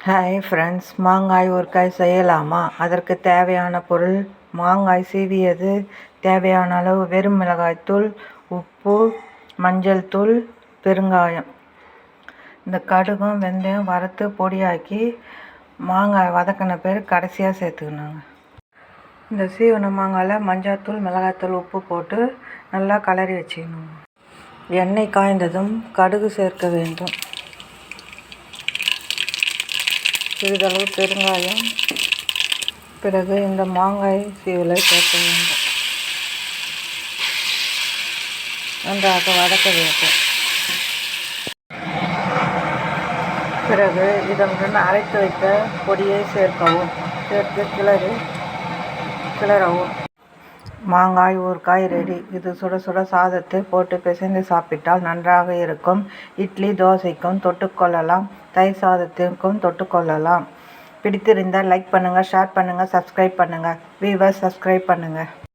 Hi friends, மாங்காய் ஊறுகாய் செய்யலாமா? அதற்கு தேவையான பொருள்: மாங்காய் சீவியது, தேவையான அளவு வெறும் மிளகாய்த்தூள், உப்பு, மஞ்சள் தூள், பெருங்காயம். இந்த கடுகும் வெந்தயம் வறுத்து பொடியாக்கி மாங்காய் வதக்கின பேர் கடைசியாக சேர்த்துக்கணுங்க. இந்த சீவன மாங்காயில் மஞ்சள்தூள், மிளகாய்த்தூள், உப்பு போட்டு நல்லா கலரி வச்சுக்கணுங்க. எண்ணெய் காய்ந்ததும் கடுகு சேர்க்க வேண்டும். சிறிதளவு பெருங்காயம், பிறகு இந்த மாங்காய் சீவலை சேர்க்க வேண்டும். நன்றாக வதக்க வேண்டும். பிறகு இதனுடன் அரைத்து வைத்த பொடியை சேர்க்கவும். சேர்த்து கிளறவும். மாங்காய் ஊறுகாய் ரெடி. இது சுட சுட சாதத்தை போட்டு பிசைந்து சாப்பிட்டால் நன்றாக இருக்கும். இட்லி, தோசைக்கும் தொட்டுக்கொள்ளலாம். தயிர் சாதத்திற்கும் தொட்டுக்கொள்ளலாம். பிடித்திருந்தால் லைக் பண்ணுங்கள், ஷேர் பண்ணுங்கள், சப்ஸ்கிரைப் பண்ணுங்கள். வியூவர்ஸ், சப்ஸ்கிரைப் பண்ணுங்கள்.